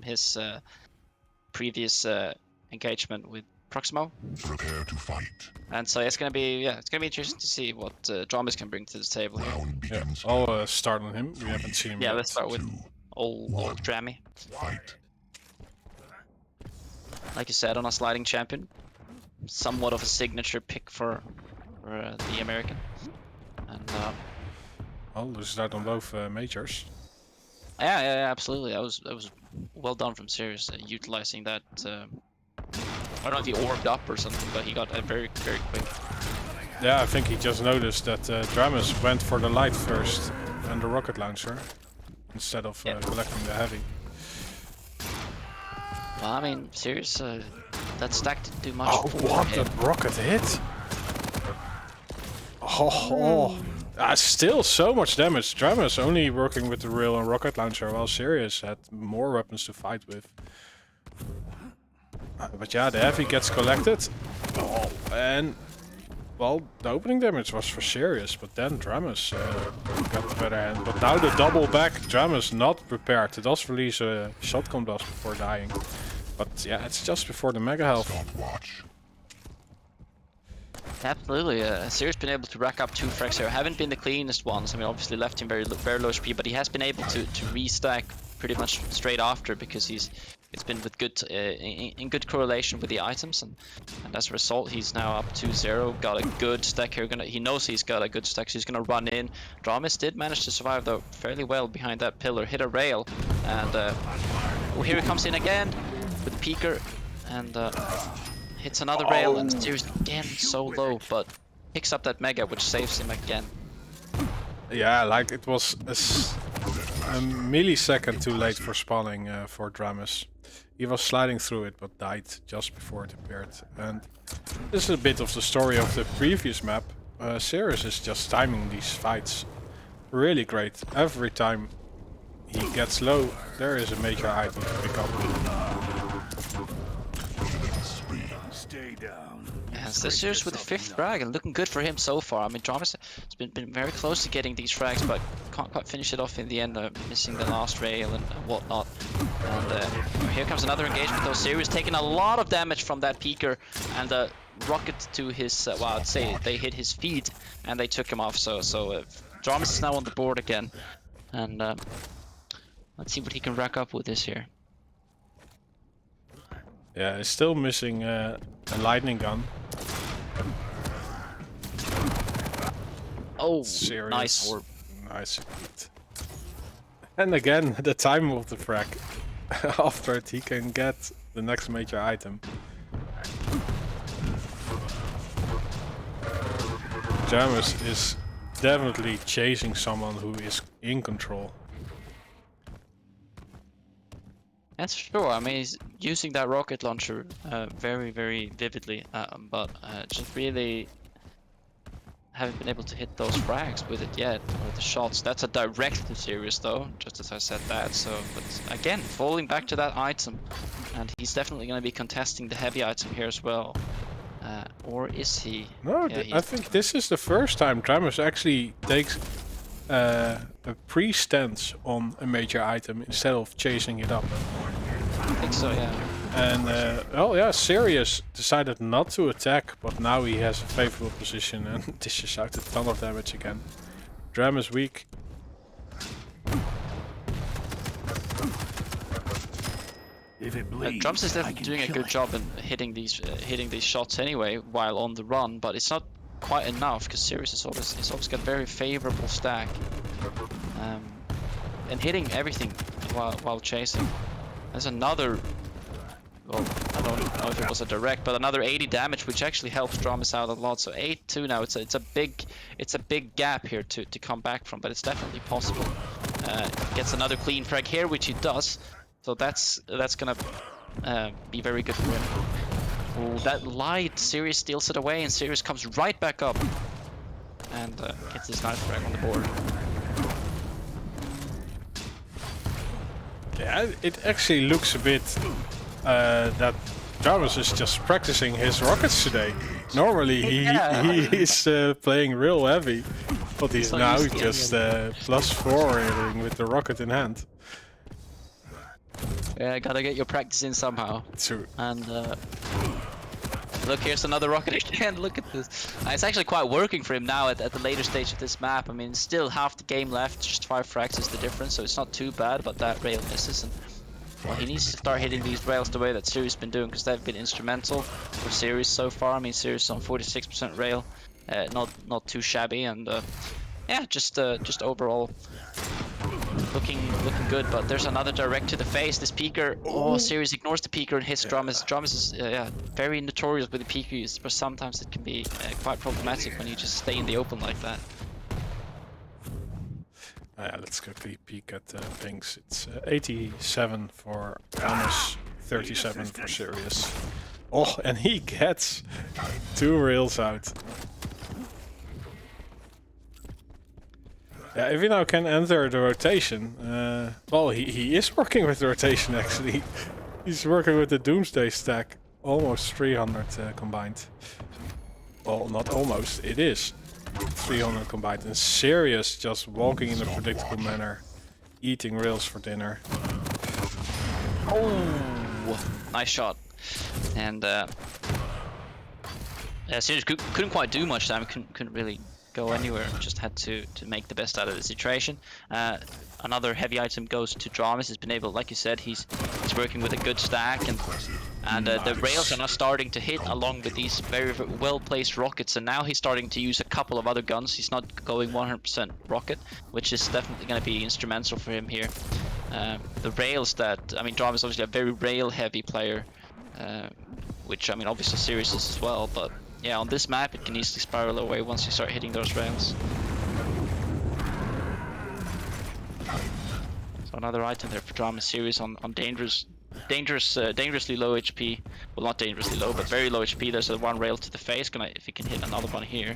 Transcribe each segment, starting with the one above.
his previous engagement with Proximo. Prepare to fight. And so it's gonna be interesting to see what dramiS can bring to the table here. Round Yeah, begins. I'll start on him. We haven't seen him Yeah, yet. let's start with 2, old 1. drami. Fight. Like you said, on a sliding champion, somewhat of a signature pick for the American. And I'll lose that on both majors. yeah, absolutely. That was well done from Sirius, utilizing that. I don't know if he orbed up or something, but he got very quick. Yeah, I think he just noticed that dramiS went for the light first and the rocket launcher instead of collecting the heavy. Well, I mean, Sirius, that stack didn't do much. Oh, what a rocket hit! Oh, still so much damage. dramiS only working with the rail and rocket launcher, while Sirius had more weapons to fight with. But yeah, the heavy gets collected. Oh, and well, the opening damage was for Sirius, but then dramiS got the better hand. But now the double back, dramiS not prepared. It does release a shotgun blast before dying. But yeah, it's just before the mega health. Stopwatch. Absolutely, Sirius been able to rack up 2 frags here. Haven't been the cleanest ones. I mean, obviously left him very low HP, but he has been able to restack pretty much straight after because it's been with good in good correlation with the items, and as a result, he's now up 2-0. Got a good stack here. He knows he's got a good stack, so he's gonna run in. dramiS did manage to survive though fairly well behind that pillar. Hit a rail, and well, here he comes in again with the peeker, and hits another rail, and Sirius again so low, but picks up that mega, which saves him again. Yeah, like it was a millisecond too late for spawning for dramiS. He was sliding through it, but died just before it appeared. And this is a bit of the story of the previous map. Sirius is just timing these fights really great. Every time he gets low, there is a major item to pick up. Stay down. Yeah, so Sirius with the 5th frag, and looking good for him so far. I mean, dramiS has been very close to getting these frags, but can't quite finish it off in the end, missing the last rail and whatnot. And here comes another engagement though. Sirius taking a lot of damage from that peeker, and rocket to his, well, I'd say they hit his feet and they took him off. So dramiS is now on the board again, and let's see what he can rack up with this here. Yeah, he's still missing a lightning gun. Oh, Sirius. nice orb. Nice hit. And again, the time of the frag. After it, he can get the next major item. dramiS is definitely chasing someone who is in control. That's for sure. I mean, he's using that rocket launcher very vividly, but just really haven't been able to hit those frags with it yet, or the shots. That's a direct to Sirius though, just as I said that. So, but again, falling back to that item, and he's definitely going to be contesting the heavy item here as well. Or is he? No, Yeah, I think this is the first time dramiS actually takes a pre-stance on a major item instead of chasing it up. I think so, yeah. And well, yeah, Sirius decided not to attack, but now he has a favorable position and dishes out a ton of damage again. dramiS weak. If it bleeds, dramiS is definitely doing a good job in hitting these shots anyway while on the run, but it's not quite enough because Sirius is always got a very favorable stack, and hitting everything while chasing. There's another. Well, I don't know if it was a direct, but another 80 damage, which actually helps dramiS out a lot. So 8-2 now. It's a big gap here to come back from, but it's definitely possible. Gets another clean frag here, which he does. So that's gonna be very good for him. Oh, that light, Sirius steals it away, and Sirius comes right back up and gets his knife frag on the board. Yeah, it actually looks a bit that dramiS is just practicing his rockets today. Normally he is playing real heavy, but he's So now used to just +4 with the rocket in hand. Yeah, gotta get your practice in somehow. True. And look, here's another rocket again. Look at this. It's actually quite working for him now at the later stage of this map. I mean, still half the game left. Just 5 frags is the difference, so it's not too bad. But that rail misses, and well, he needs to start hitting these rails the way that Sirius has been doing, because they've been instrumental for Sirius so far. I mean, Sirius on 46% rail, not too shabby, and yeah, just overall looking good. But there's another direct to the face. This peeker, oh, Sirius ignores the peeker and hits dramiS. dramiS is yeah, very notorious with the peeker use, but sometimes it can be quite problematic when you just stay in the open like that. Let's quickly peek at pings. It's 87 for dramiS, 37 for Sirius. Oh, and he gets 2 rails out. Yeah, if he now can enter the rotation, well, he is working with the rotation actually. He's working with the Doomsday stack, almost 300 combined. Well, not almost, it is 300 combined. And Sirius just walking in a predictable manner, eating rails for dinner. Oh, nice shot. And Sirius couldn't quite do much time. Couldn't really go anywhere. Just had to make the best out of the situation. Another heavy item goes to dramiS. He's been able, like you said, he's working with a good stack, and the rails are now starting to hit along with these very well placed rockets. And now he's starting to use a couple of other guns. He's not going 100% rocket, which is definitely going to be instrumental for him here. The rails that, I mean, dramiS is obviously a very rail heavy player, which I mean obviously Sirius is as well, but yeah, on this map it can easily spiral away once you start hitting those rails. So another item there for dramiS. Sirius on dangerously low HP. Well, not dangerously low, but very low HP. There's a 1 rail to the face. If he can hit another one here.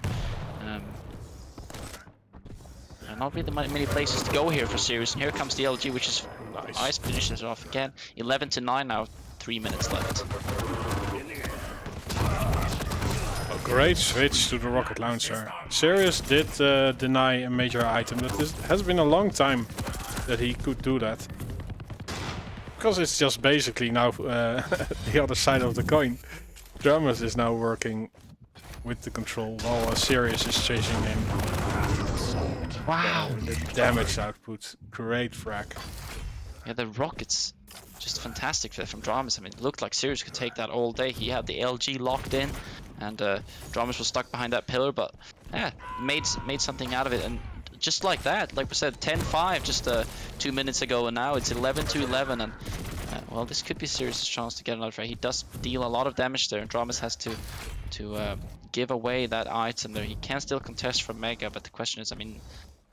Not really many places to go here for Sirius. And here comes the LG, which is nice. Finishes it off again. 11 to 9 now. 3 minutes left. Great switch to the rocket launcher. Sirius did deny a major item. That has been a long time that he could do that. Because it's just basically now the other side of the coin. dramiS is now working with the control while Sirius is chasing him. Wow! The damage output, great frag. Yeah, the rockets, just fantastic from dramiS. I mean, it looked like Sirius could take that all day. He had the LG locked in, and dramiS was stuck behind that pillar, but yeah, made something out of it. And just like that, like we said, 10-5 just 2 minutes ago, and now it's 11 to 11. And well, this could be Sirius' chance to get another frag. He does deal a lot of damage there, and dramiS has to give away that item there. He can still contest from Mega, but the question is, I mean,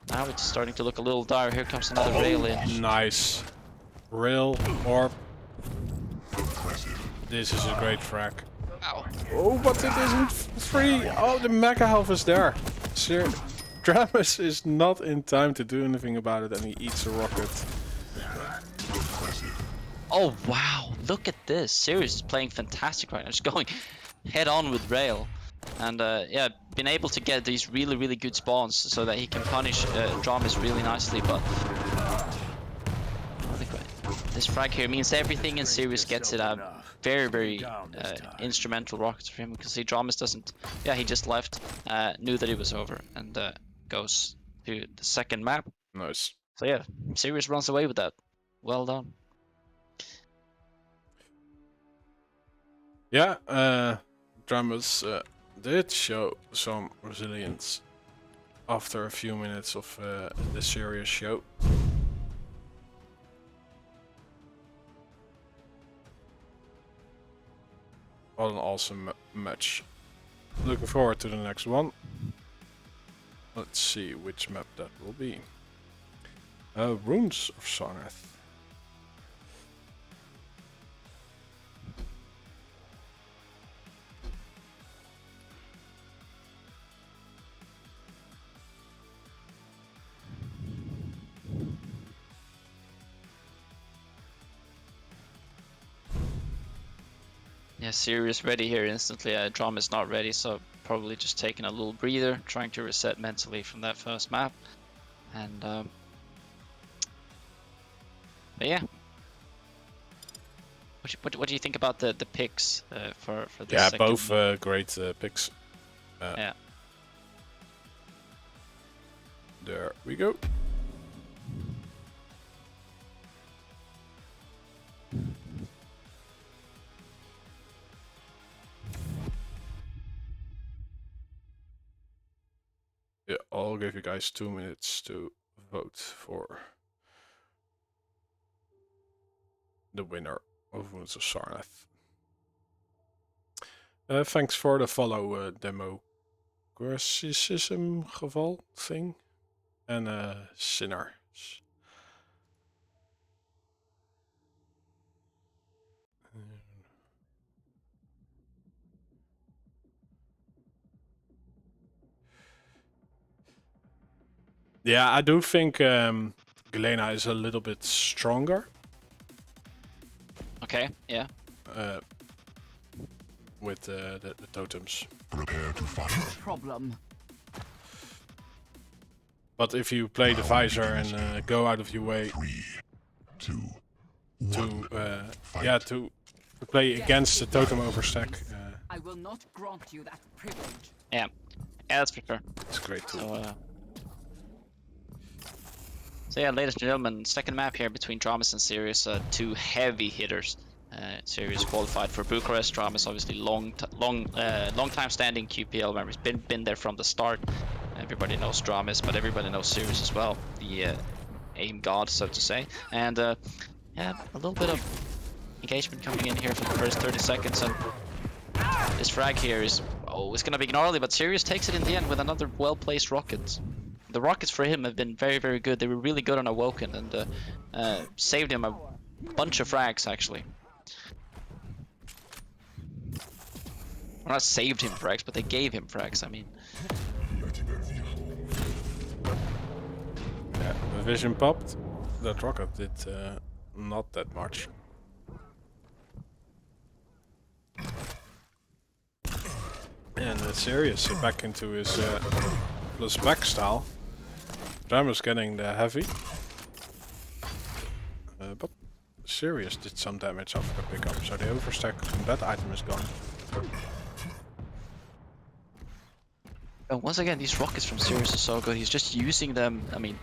now it's starting to look a little dire. Here comes another rail in. Nice. Rail, orb. This is a great frag. Ow. Oh, but it isn't free. Oh, the Mega health is there. dramiS is not in time to do anything about it, and he eats a rocket. Oh wow, look at this. Sirius is playing fantastic right now. Just going head on with rail. And yeah, been able to get these really good spawns so that he can punish dramiS really nicely. But this frag here means everything, and Sirius gets it out. Very instrumental rockets for him, because see, dramiS doesn't. Yeah, he just left, knew that it was over, and goes to the second map. Nice. So yeah, Sirius runs away with that. Well done. Yeah, dramiS did show some resilience after a few minutes of the serious show. What an awesome match. Looking forward to the next one. Let's see which map that will be. Runes of Sarnath. Yeah, Sirius ready here instantly. dramiS not ready, so probably just taking a little breather, trying to reset mentally from that first map. And but yeah, What do you think about the picks for this? Yeah, second? both great picks. Yeah. There we go. Yeah, I'll give you guys 2 minutes to vote for the winner of Sarnath. Thanks for the follow, democracism geval thing. And Sinner. Yeah, I do think Galena is a little bit stronger. Okay. Yeah. With the totems. Prepare to fight. Problem. But if you play the visor and go out of your way 3, 2, to play against the totem overstack, I will not grant you that privilege. Yeah. Yeah, that's for sure. it's great too. So yeah, ladies and gentlemen, second map here between dramiS and Sirius, two heavy hitters. Sirius qualified for Bucharest. dramiS obviously long time standing QPL members, been there from the start. Everybody knows dramiS, but everybody knows Sirius as well, the aim god, so to say. And yeah, a little bit of engagement coming in here for the first 30 seconds, and this frag here is it's gonna be gnarly, but Sirius takes it in the end with another well-placed rocket. The rockets for him have been very, very good. They were really good on Awoken and saved him a bunch of frags, actually. Well, not saved him frags, but they gave him frags, I mean. Yeah, the vision popped. That rocket did not that much. And Sirius back into his plus back style. dramiS getting the heavy. But Sirius did some damage off the pickup, so the overstack from that item is gone. Once again, these rockets from Sirius are so good. He's just using them. I mean,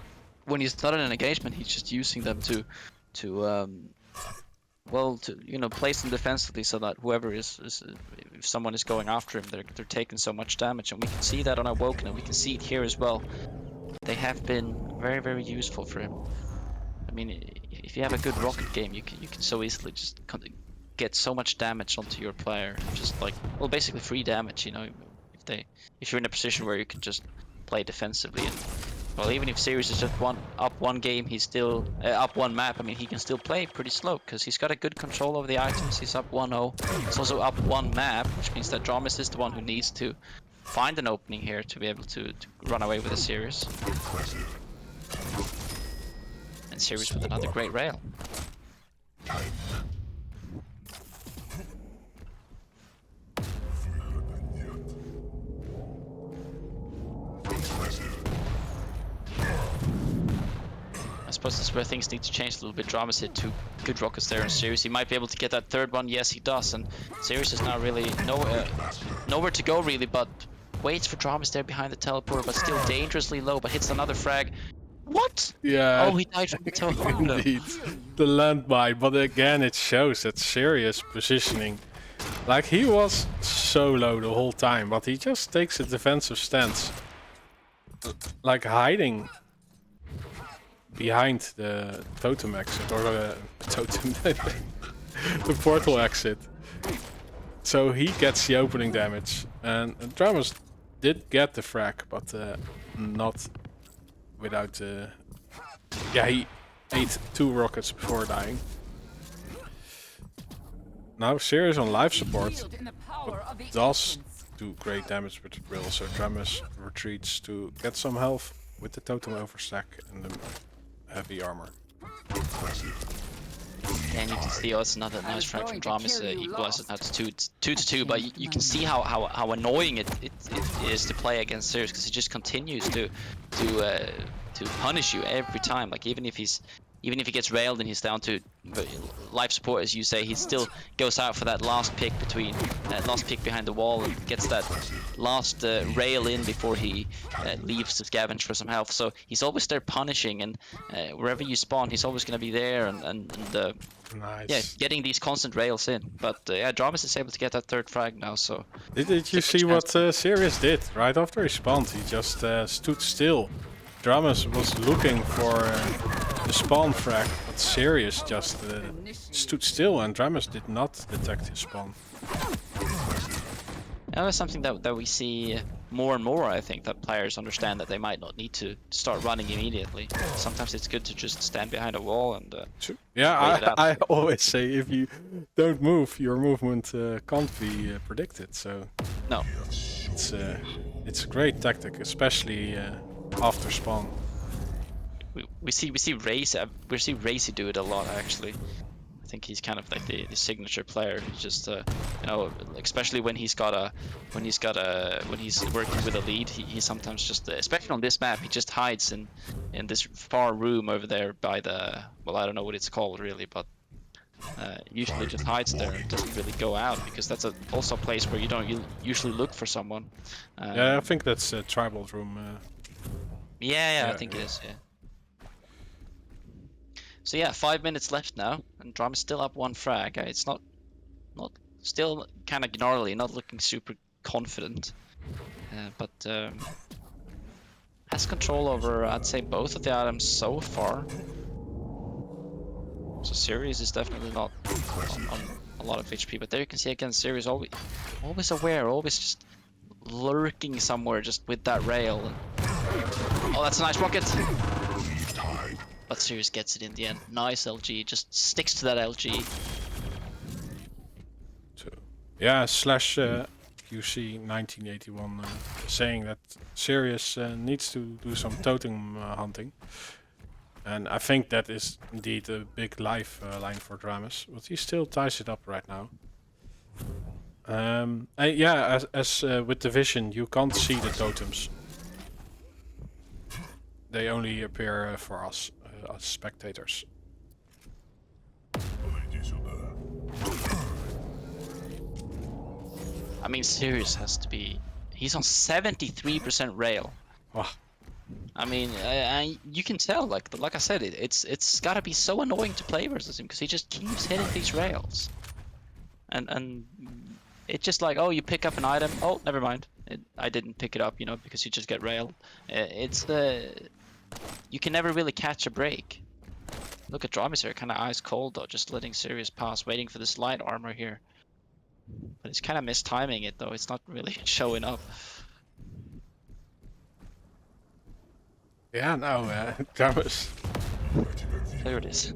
when he's not in an engagement, he's just using them to place them defensively, so that whoever is if someone is going after him, they're taking so much damage, and we can see that on Awoken, and we can see it here as well. They have been very, very useful for him. I mean, if you have a good rocket game, you can so easily just get so much damage onto your player, just like, well, basically free damage, you know, if you're in a position where you can just play defensively. And well, even if Sirius is just up one game, he's still up one map. I mean, he can still play pretty slow because he's got a good control over the items. He's up 1-0. He's also up one map, which means that dramiS is the one who needs to find an opening here to be able to run away with a Sirius. And Sirius with another great rail. I suppose this is where things need to change a little bit. dramiS hit two good rockets there in Sirius. He might be able to get that third one. Yes, he does. And Sirius is now really nowhere to go, really, but waits for dramiS there behind the teleporter, but still dangerously low, but hits another frag. What? Yeah. Oh, he died from the teleporter. Indeed. The landmine, but again, it shows that Sirius positioning. Like, he was so low the whole time, but he just takes a defensive stance. Like, hiding behind the totem exit, or the portal exit. So he gets the opening damage. And dramiS did get the frag, but not without... yeah, he ate 2 rockets before dying. Now Sirius on life support, but does do great damage with the drill, so dramiS retreats to get some health with the totem overstack and the heavy armor. And you can see, it's another nice frag from dramiS, equalizes now to 2-2, but you can see how annoying it is to play against Sirius, because he just continues to punish you every time. Like, even if he's even if he gets railed and he's down to life support, as you say, he still goes out for that last pick between, last pick behind the wall and gets that last rail in before he leaves to scavenge for some health. So he's always there punishing, and wherever you spawn, he's always going to be there and Nice. yeah, getting these constant rails in. But yeah, dramiS is able to get that third frag now. So Did you see what Sirius did? Right after he spawned, he just stood still. dramiS was looking for the spawn frag, but Sirius just stood still, and dramiS did not detect his spawn. that was something that we see more and more. I think that players understand that they might not need to start running immediately. Sometimes it's good to just stand behind a wall and Yeah, I always say if you don't move, your movement can't be predicted. So no, it's a great tactic, especially after spawn. we see Racy do it a lot actually. I think he's kind of like the signature player. He's just you know, especially when he's when he's working with a lead, he sometimes just especially on this map, he just hides in this far room over there by the, well, I don't know what it's called really, but usually just hides there and doesn't really go out, because that's also a place where you usually look for someone. Yeah, I think that's a tribal room. Yeah, I think it is. Yeah. So yeah, 5 minutes left now, and dramiS still up 1 frag. It's not still kind of gnarly, not looking super confident, but has control over, I'd say, both of the items so far. So Sirius is definitely not on a lot of HP, but there you can see again, Sirius always aware, always just lurking somewhere, just with that rail. Oh, that's a nice rocket. But Sirius gets it in the end. Nice LG, just sticks to that LG. So, yeah, slash QC 1981 saying that Sirius needs to do some totem hunting. And I think that is indeed a big life line for dramiS, but he still ties it up right now. Yeah, as with the vision, you can't see the totems. They only appear for us as spectators. I mean, Sirius has to be... He's on 73% rail. Wow. I mean, you can tell, like I said, it's gotta be so annoying to play versus him, because he just keeps hitting these rails. And it's just like, oh, you pick up an item, oh, never mind. I didn't pick it up, you know, because you just get railed. You can never really catch a break. Look at dramiS here, kind of ice cold though, just letting Sirius pass, waiting for this light armor here. But he's kind of mistiming it though, it's not really showing up. Yeah, no, dramiS. There it is.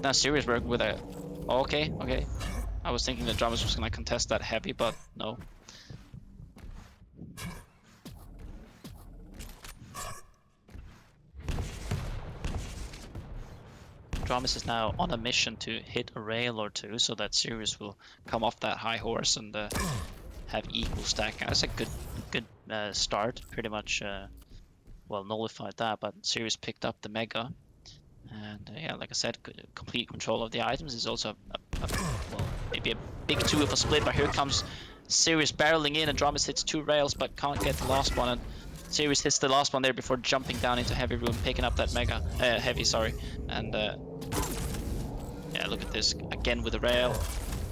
Now Sirius working with a... Oh, okay. I was thinking that dramiS was gonna contest that heavy, but no. dramiS is now on a mission to hit a rail or two, so that Sirius will come off that high horse and have equal stack. That's a good start. Pretty much, well, nullified that, but Sirius picked up the mega, and yeah, like I said, complete control of the items is also well, maybe a big 2 of a split. But here comes Sirius barreling in, and dramiS hits 2 rails, but can't get the last one. And Sirius hits the last one there before jumping down into heavy room, picking up that mega, heavy, sorry. And yeah, look at this, again with the rail.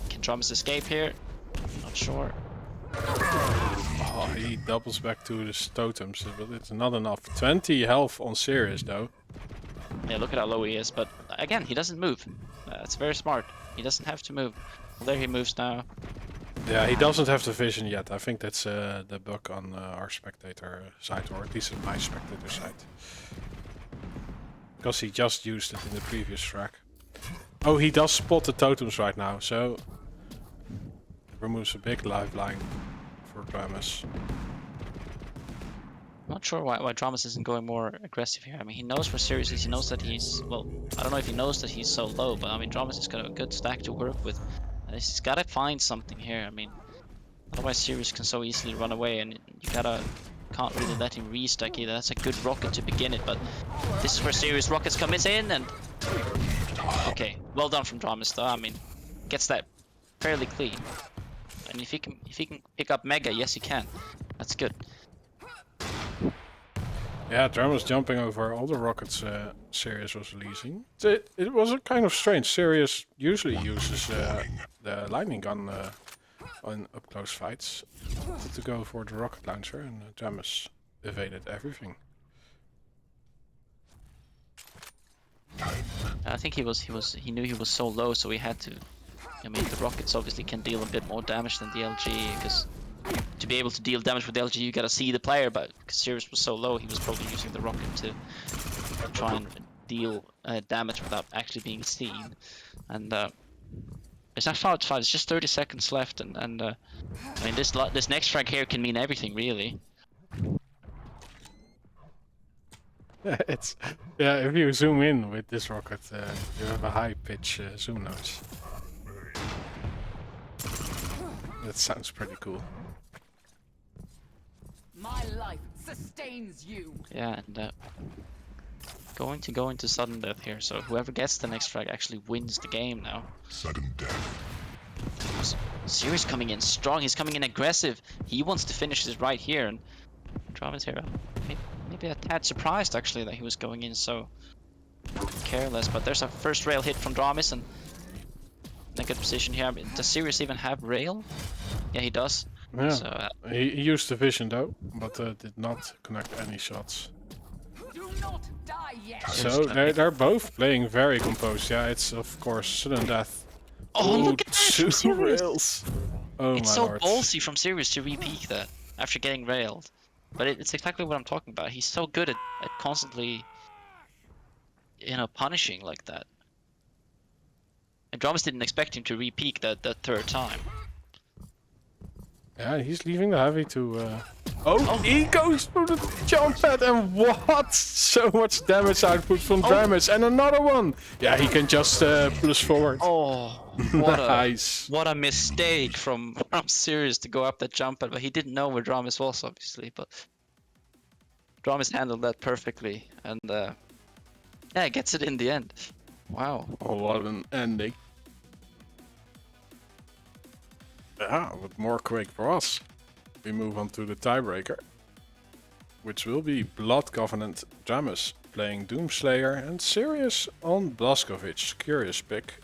Can dramiS escape here? Not sure. Oh, he doubles back to the totems, but it's not enough. 20 health on Sirius though. Yeah, look at how low he is, but again, he doesn't move. That's very smart. He doesn't have to move. Well, there he moves now. Yeah, he doesn't have the vision yet. I think that's the bug on our spectator side, or at least on my spectator side. Because he just used it in the previous frag. Oh, he does spot the totems right now, so... removes a big lifeline for dramiS. I'm not sure why dramiS isn't going more aggressive here. I mean, he knows where Sirius is. He knows that he's... Well, I don't know if he knows that he's so low, but I mean, dramiS has got a good stack to work with. He's got to find something here. I mean, otherwise Sirius can so easily run away, and you gotta can't really let him restack either. That's a good rocket to begin it, but this is where serious rockets come in, and okay, well done from dramiS though. I mean, gets that fairly clean. And if he can pick up Mega, yes he can. That's good. Yeah, dramiS jumping over all the rockets Sirius was releasing. It was a kind of strange. Sirius usually uses the lightning gun on up close fights, but to go for the rocket launcher, and dramiS evaded everything. I think he knew he was so low, so he had to. I mean, the rockets obviously can deal a bit more damage than the LG, because to be able to deal damage with the LG, you gotta see the player. But because Sirius was so low, he was probably using the rocket to try and deal damage without actually being seen. And it's not far to fight. It's just 30 seconds left, and I mean, this next frag here can mean everything, really. It's if you zoom in with this rocket, you have a high pitch zoom notch. That sounds pretty cool. My life sustains you. Yeah, and going to go into sudden death here. So whoever gets the next frag actually wins the game now. Sudden death. Sirius coming in strong. He's coming in aggressive. He wants to finish this right here, and dramiS here. Maybe a tad surprised actually that he was going in so careless. But there's a first rail hit from dramiS, and in a good position here. Does Sirius even have rail? Yeah, he does. Yeah, So, he used the vision though, but did not connect any shots. Do not die yet. So they're both playing very composed. Yeah, it's of course sudden death. oh, look at that two from Sirius. rails. Oh It's my so lord. ballsy from Sirius to re-peek that after getting railed. But it's exactly what I'm talking about. He's so good at constantly, punishing like that. And dramiS didn't expect him to re-peek that third time. Yeah, he's leaving the heavy to. Oh, he goes for the jump pad, and what? So much damage output from dramiS, and another one. Yeah, he can just push forward. Oh, what Nice. what a mistake from Sirius to go up that jump pad, but he didn't know where dramiS was, obviously. But dramiS handled that perfectly, and yeah, gets it in the end. Wow. Oh, what an ending. Yeah, but more quick for us. We move on to the tiebreaker, which will be Blood Covenant dramiS playing Doomslayer and Sirius on Blazkowicz. Curious pick.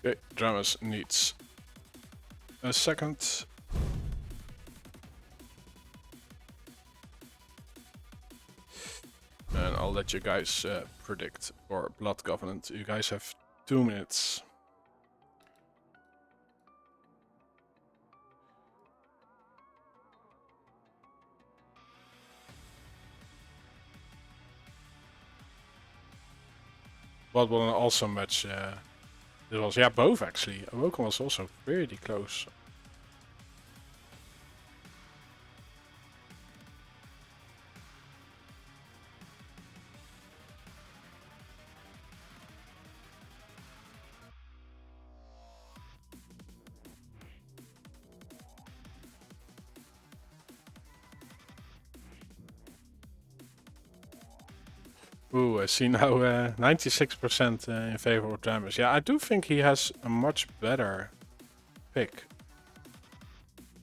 Okay, dramiS needs a second. And I'll let you guys predict for Blood Covenant. You guys have 2 minutes. What will an awesome match this was? Yeah, both actually. Awoken was also pretty close. Ooh, I see now 96% in favor of dramiS. Yeah, I do think he has a much better pick.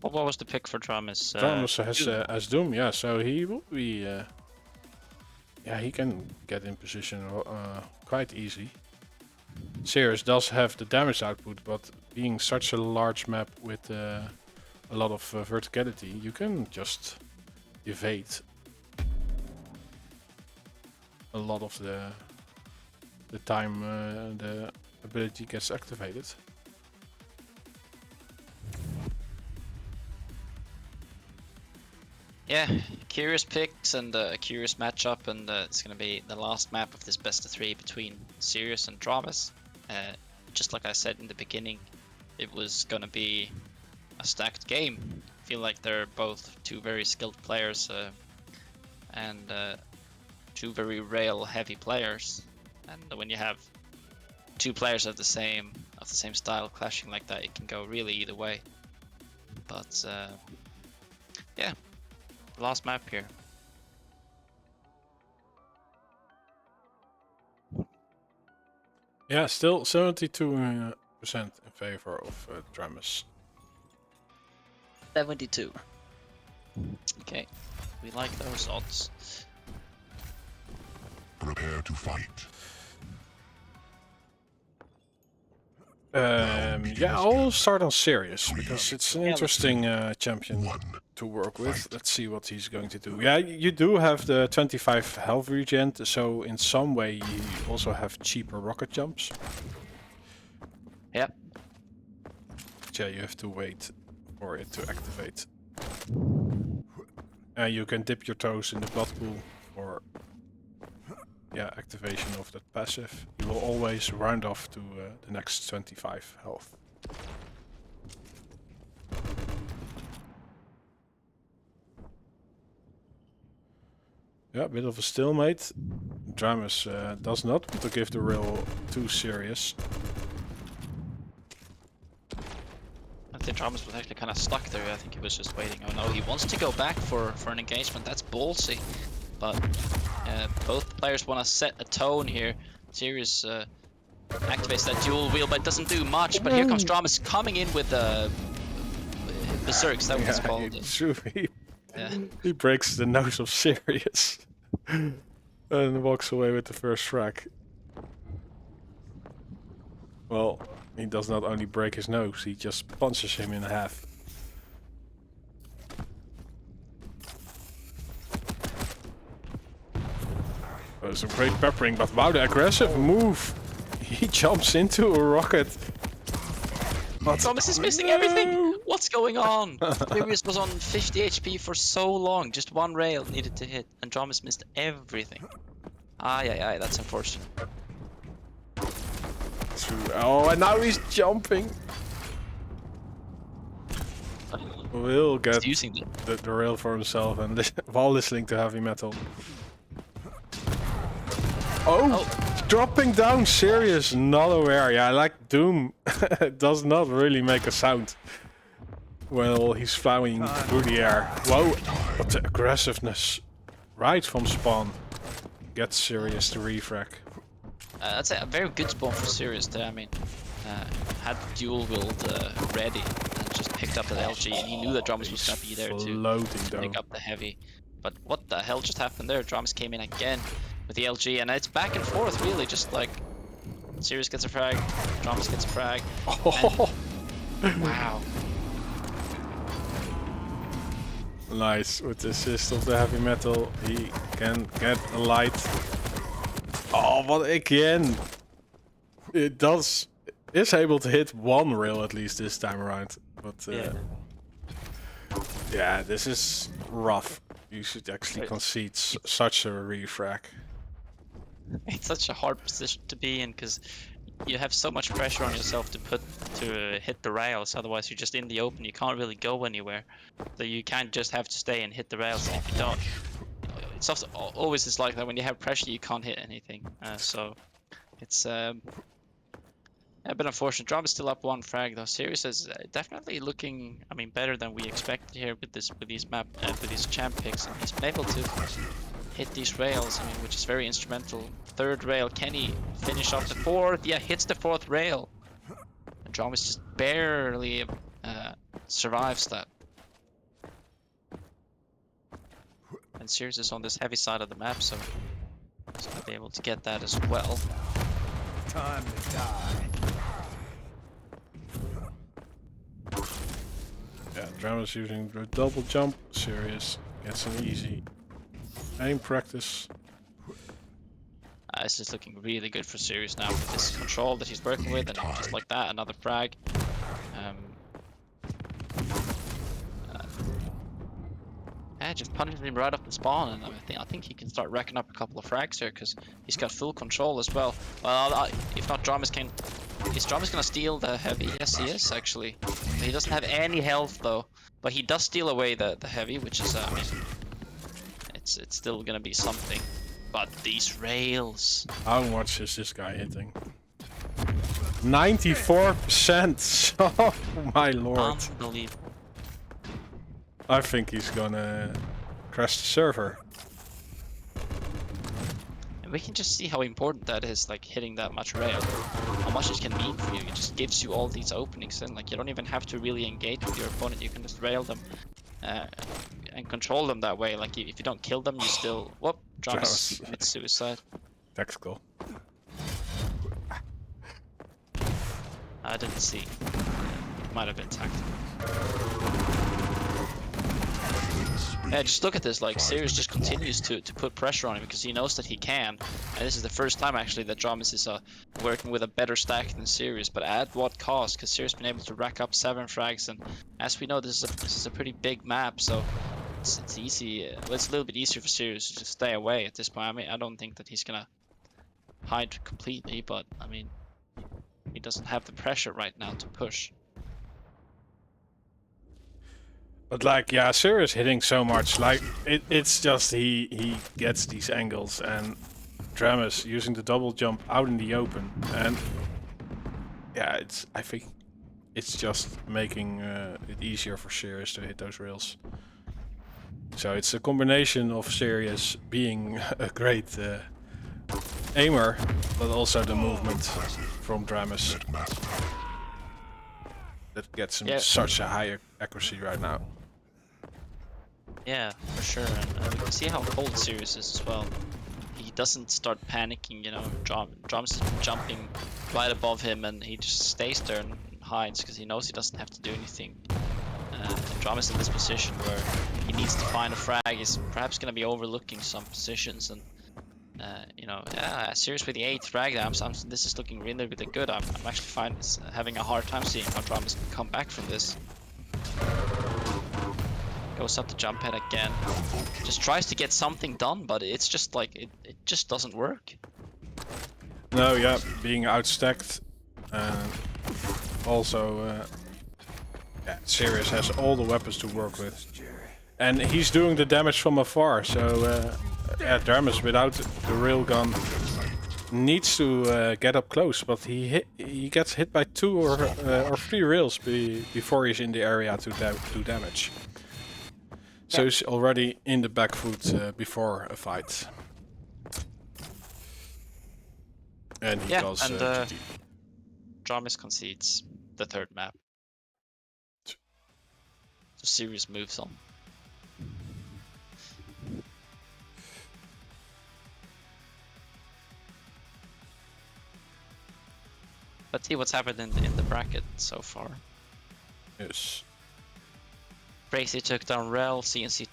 What was the pick for dramiS? dramiS has Doom, yeah, so he will be... yeah, he can get in position quite easy. Sirius does have the damage output, but being such a large map with a lot of verticality, you can just evade a lot of the time the ability gets activated. Yeah, curious picks and a curious matchup, and it's gonna be the last map of this best of 3 between Sirius and dramiS. Just like I said in the beginning, it was gonna be a stacked game. I feel like they're both two very skilled players and two very rail heavy players. And when you have two players of the same style clashing like that, it can go really either way. But yeah, last map here. Yeah, still 72% in favor of dramiS. 72. Okay, we like those odds. Prepare to fight. Yeah, I'll start on Sirius because it's an interesting champion One. to work with. Let's see what he's going to do. Yeah, you do have the 25 health regen, so in some way you also have cheaper rocket jumps. Yep. But yeah, you have to wait for it to activate. You can dip your toes in the blood pool for activation of that passive. You will always round off to the next 25 health. Yeah, a bit of a stalemate. dramiS does not want to give the rail too serious. I think dramiS was actually kind of stuck there. I think he was just waiting. Oh no, he wants to go back for an engagement. That's ballsy. But both players want to set a tone here. Sirius activates that dual wheel, but it doesn't do much. But here comes dramiS coming in with Berserks. That was called. True. He breaks the nose of Sirius and walks away with the first frag. Well, he does not only break his nose, he just punches him in half. Some great peppering, but wow, the aggressive move! He jumps into a rocket. dramiS is missing everything! What's going on? Sirius was on 50 HP for so long, just one rail needed to hit, and dramiS missed everything. Aye, that's unfortunate. Oh, and now he's jumping! Will get Using the rail for himself and while listening to heavy metal. Oh! Dropping down Sirius, not aware. Yeah, like Doom does not really make a sound. Well, he's flying through the air. Whoa! But the aggressiveness right from spawn gets Sirius to refrag. That's a very good spawn for Sirius there. I mean, had dual wield ready and just picked up that LG, and he knew that dramiS was gonna be there to pick up the heavy. But what the hell just happened there? dramiS came in again with the LG, and it's back and forth really, just like Sirius gets a frag, dramiS gets a frag. Wow. Nice, with the assist of the heavy metal, he can get a light. Oh, but again, it is able to hit one rail at least this time around. But yeah, this is rough. You should actually concede such a refrag. It's such a hard position to be in because you have so much pressure on yourself to hit the rails. Otherwise, you're just in the open. You can't really go anywhere. So you can't just have to stay and hit the rails. And if you don't, it's also always is like that. When you have pressure, you can't hit anything. So it's a bit unfortunate. dramiS still up one frag though. Sirius is definitely looking, I mean, better than we expected here with these champ picks. And he's been able to hit these rails, I mean, which is very instrumental. Third rail, can he finish off the fourth? Yeah, hits the fourth rail. And dramiS just barely survives that. And Sirius is on this heavy side of the map, so he's gonna be able to get that as well. Time to die. Yeah, dramiS using the double jump. Sirius gets an easy aim practice. This is looking really good for Sirius now with this control that he's working with, and just like that, another frag. yeah, just punishes him right off the spawn, and I think he can start racking up a couple of frags here because he's got full control as well. Well, if not, dramiS can. Is dramiS gonna steal the heavy? Yes, he is actually. He doesn't have any health though, but he does steal away the heavy, which is I mean, it's still gonna be something. But these rails. How much is this guy hitting? 94%. Oh my lord. Unbelievable. I think he's gonna crash the server. And we can just see how important that is, like hitting that much rail. How much it can mean for you. It just gives you all these openings, and like you don't even have to really engage with your opponent. You can just rail them and control them that way. Like if you don't kill them, you still. Whoop! dramiS commits suicide. Tactical. I didn't see. Might have been tactical. Yeah, just look at this, like, Sirius just continues to put pressure on him because he knows that he can. And this is the first time, actually, that dramiS is working with a better stack than Sirius. But at what cost? Because Sirius has been able to rack up 7 frags, and as we know, this is a pretty big map, so it's easy. Well, it's a little bit easier for Sirius to just stay away at this point. I mean, I don't think that he's gonna hide completely, but, I mean, he doesn't have the pressure right now to push. But like, yeah, Sirius hitting so much, like, it's just he gets these angles, and dramiS using the double jump out in the open, and yeah, I think it's just making it easier for Sirius to hit those rails. So it's a combination of Sirius being a great aimer, but also the movement from dramiS that gets him such a high accuracy right now. Yeah, for sure, and we can see how cold Sirius is as well. He doesn't start panicking, you know. dramiS is jumping right above him, and he just stays there and hides because he knows he doesn't have to do anything. And dramiS in this position where he needs to find a frag is perhaps going to be overlooking some positions, and you know, yeah, Sirius with the 8th frag there. This is looking really, really good. I'm actually having a hard time seeing how dramiS can come back from this. Goes up the jump head again. Just tries to get something done, but it's just like it just doesn't work. No, yeah, being outstacked, and also yeah, Sirius has all the weapons to work with, and he's doing the damage from afar. So yeah, dramiS without the railgun needs to get up close, but he gets hit by 2 or 3 rails before he's in the area to do damage. So he's already in the back foot before a fight. And he does GG. dramiS concedes the 3rd map. So Sirius moves on. Let's see what's happened in the bracket so far. Yes. Crazy took down Rel, CNC